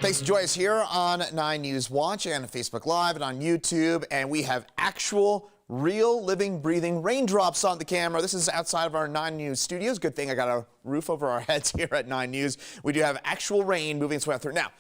Thanks for joining us here on 9 News Watch and Facebook Live and on YouTube. And we have actual, real, living, breathing raindrops on the camera. This is outside of our 9 News studios. Good thing I got a roof over our heads here at 9 News. We do have actual rain moving its way through. Now,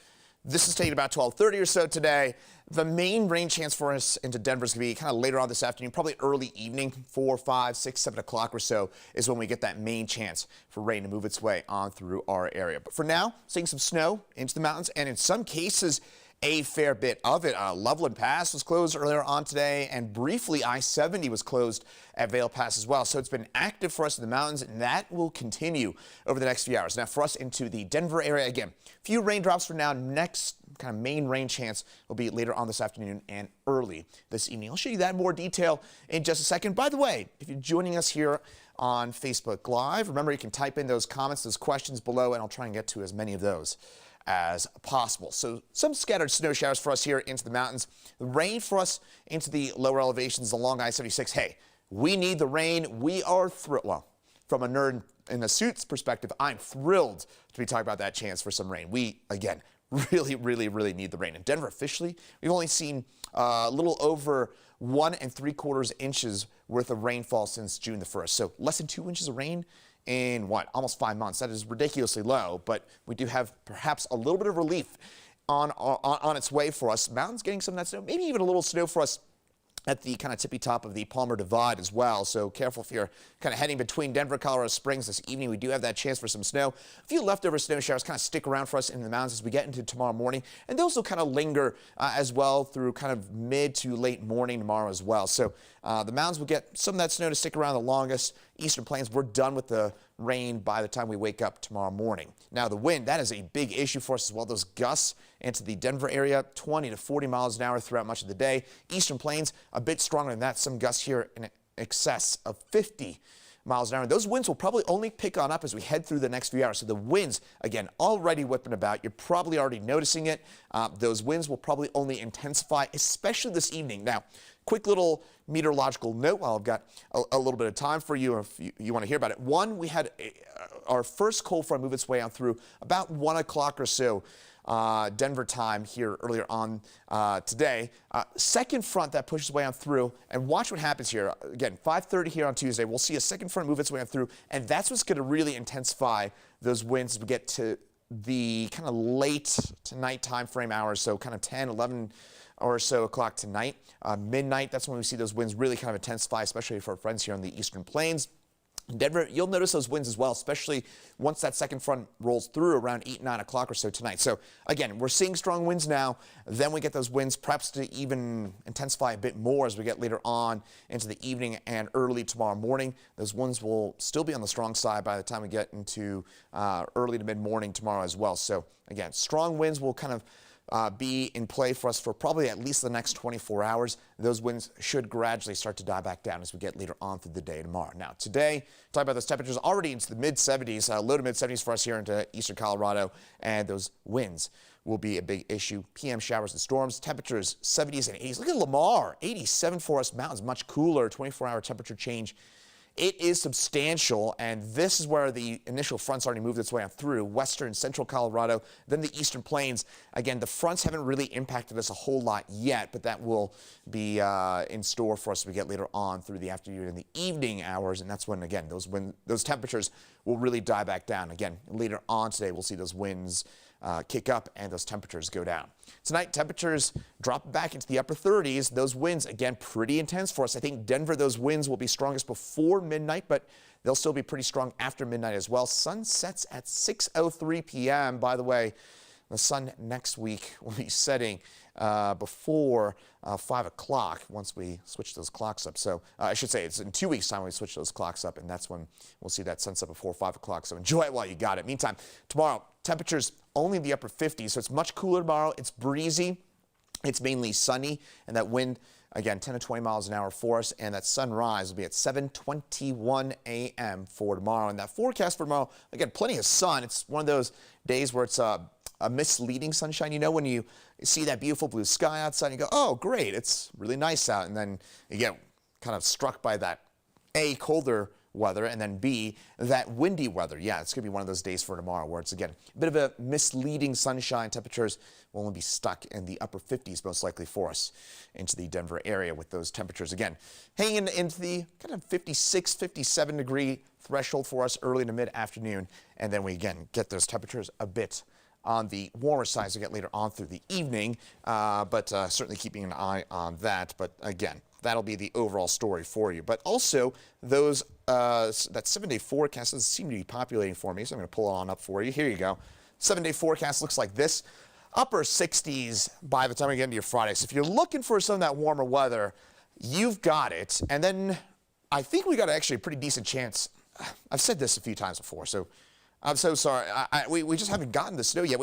this is taking about 12:30 or so today. The main rain chance for us into Denver is going to be kind of later on this afternoon, probably early evening, 4, 5, 6, 7 o'clock or so is when we get that main chance for rain to move its way on through our area. But for now, seeing some snow into the mountains and in some cases, a fair bit of it. Loveland Pass was closed earlier on today, and briefly I-70 was closed at Vail Pass as well. So it's been active for us in the mountains, and that will continue over the next few hours. Now for us into the Denver area, again, few raindrops for now. Next kind of main rain chance will be later on this afternoon and early this evening. I'll show you that in more detail in just a second. By the way, if you're joining us here on Facebook Live, remember you can type in those comments, those questions below, and I'll try and get to as many of those as possible. So some scattered snow showers for us here into the mountains. The rain for us into the lower elevations along I-76. Hey, we need the rain. We are thrilled. Well, from a nerd in a suits perspective, I'm thrilled to be talking about that chance for some rain. We, again, really need the rain. In Denver officially, we've only seen a little over 1 3/4 inches worth of rainfall since June the 1st. So less than 2 inches of rain in almost 5 months. That is ridiculously low, but we do have perhaps a little bit of relief on its way for us. Mountains getting some of that snow, maybe even a little snow for us at the kind of tippy top of the Palmer Divide as well. So careful if you're kind of heading between Denver, Colorado Springs this evening. We do have that chance for some snow. A few leftover snow showers kind of stick around for us in the mountains as we get into tomorrow morning. And those will kind of linger as well through kind of mid to late morning tomorrow as well. So the mountains will get some of that snow to stick around the longest. Eastern Plains, we're done with the rain by the time we wake up tomorrow morning. Now the wind, that is a big issue for us as well. Those gusts into the Denver area, 20 to 40 miles an hour throughout much of the day. Eastern Plains, a bit stronger than that. Some gusts here in excess of 50 miles an hour. Those winds will probably only pick on up as we head through the next few hours. So the winds, again, already whipping about. You're probably already noticing it. Those winds will probably only intensify, especially this evening. Now, quick little meteorological note while I've got a little bit of time for you if you want to hear about it. One, we had our first cold front move its way on through about 1 o'clock or so Denver time here earlier on today. Second front that pushes way on through, and watch what happens here. Again, 5:30 here on Tuesday, we'll see a second front move its way on through, and that's what's going to really intensify those winds as we get to the kind of late to night time frame hours, so kind of 10, 11 or so o'clock tonight. Midnight, that's when we see those winds really kind of intensify, especially for our friends here on the Eastern Plains. In Denver, you'll notice those winds as well, especially once that second front rolls through around 8, 9 o'clock or so tonight. So again, we're seeing strong winds now. Then we get those winds perhaps to even intensify a bit more as we get later on into the evening and early tomorrow morning. Those winds will still be on the strong side by the time we get into early to mid-morning tomorrow as well. So again, strong winds will kind of be in play for us for probably at least the next 24 hours. Those winds should gradually start to die back down as we get later on through the day tomorrow. Now today, talk about those temperatures already into the mid-70s, low to mid-70s for us here into eastern Colorado, and those winds will be a big issue. PM showers and storms, temperatures 70s and 80s. Look at Lamar, 87 for us, mountains much cooler, 24-hour temperature change. It is substantial, and this is where the initial front's already moved its way on through western central Colorado, then the Eastern Plains. Again, the fronts haven't really impacted us a whole lot yet, but that will be in store for us as we get later on through the afternoon and the evening hours, and that's when, again, those temperatures will really die back down. Again, later on today, we'll see those winds kick up and those temperatures go down. Tonight, temperatures drop back into the upper 30s. Those winds, again, pretty intense for us. I think Denver, those winds will be strongest before midnight, but they'll still be pretty strong after midnight as well. Sun sets at 6:03 p.m. By the way, the sun next week will be setting before 5 o'clock once we switch those clocks up. So I should say it's in 2 weeks' time when we switch those clocks up, and that's when we'll see that sunset before 5 o'clock. So enjoy it while you got it. Meantime, tomorrow, temperatures only in the upper 50s, so it's much cooler tomorrow. It's breezy. It's mainly sunny, and that wind, again, 10 to 20 miles an hour for us, and that sunrise will be at 7:21 a.m. for tomorrow. And that forecast for tomorrow, again, plenty of sun. It's one of those days where it's a misleading sunshine. You know, when you see that beautiful blue sky outside, you go, oh, great, it's really nice out. And then you get kind of struck by that, colder weather, and then B, that windy weather. Yeah, it's going to be one of those days for tomorrow where it's, again, a bit of a misleading sunshine. Temperatures will only be stuck in the upper 50s most likely for us into the Denver area with those temperatures, again, hanging into the kind of 56, 57 degree threshold for us early to mid-afternoon. And then we, again, get those temperatures a bit on the warmer side as we get later on through the evening, but certainly keeping an eye on that. But again, that'll be the overall story for you. But also, those that 7-day forecast doesn't seem to be populating for me, so I'm going to pull it on up for you. Here you go. 7-day forecast looks like this. Upper 60s by the time we get into your Friday. So if you're looking for some of that warmer weather, you've got it. And then I think we got actually a pretty decent chance. I've said this a few times before, so I'm so sorry. We just haven't gotten the snow yet.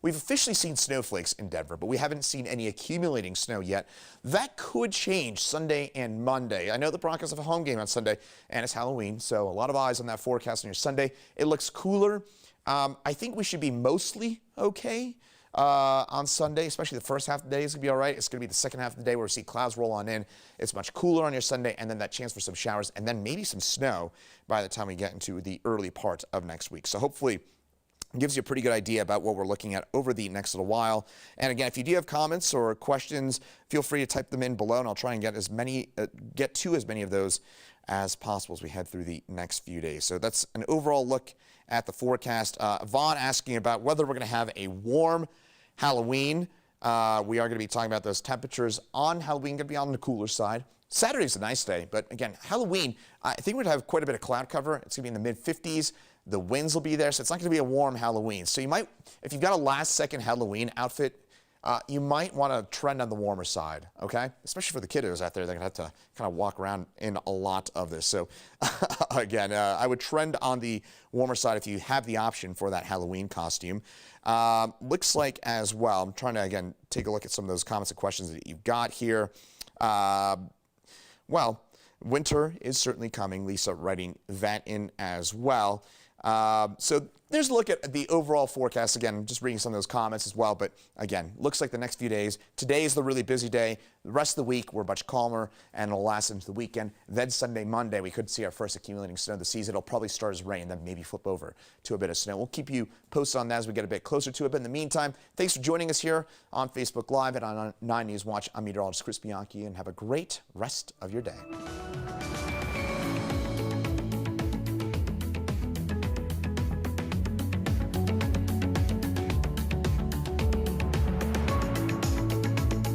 We've officially seen snowflakes in Denver, but we haven't seen any accumulating snow yet. That could change Sunday and Monday. I know the Broncos have a home game on Sunday, and it's Halloween, so a lot of eyes on that forecast on your Sunday. It looks cooler. I think we should be mostly okay on Sunday, especially the first half of the day is going to be all right. It's going to be the second half of the day where we see clouds roll on in. It's much cooler on your Sunday, and then that chance for some showers, and then maybe some snow by the time we get into the early part of next week. So hopefully it gives you a pretty good idea about what we're looking at over the next little while. And again, if you do have comments or questions, feel free to type them in below, and I'll try and get to as many of those as possible as we head through the next few days. So that's an overall look at the forecast. Vaughn asking about whether we're going to have a warm Halloween. We are going to be talking about those temperatures on Halloween, going to be on the cooler side. Saturday's a nice day, but again, Halloween, I think we're going to have quite a bit of cloud cover. It's going to be in the mid-50s. The winds will be there, so it's not going to be a warm Halloween. So you might, if you've got a last-second Halloween outfit, you might want to trend on the warmer side, okay? Especially for the kiddos out there, they're going to have to kind of walk around in a lot of this. So again, I would trend on the warmer side if you have the option for that Halloween costume. Looks like as well, I'm trying to, again, take a look at some of those comments and questions that you've got here. Well, winter is certainly coming. Lisa writing that in as well. So there's a look at the overall forecast. Again, just reading some of those comments as well. But again, looks like the next few days. Today is the really busy day. The rest of the week, we're much calmer, and it'll last into the weekend. Then Sunday, Monday, we could see our first accumulating snow of the season. It'll probably start as rain, then maybe flip over to a bit of snow. We'll keep you posted on that as we get a bit closer to it. But in the meantime, thanks for joining us here on Facebook Live and on 9 News Watch. I'm Meteorologist Chris Bianchi, and have a great rest of your day.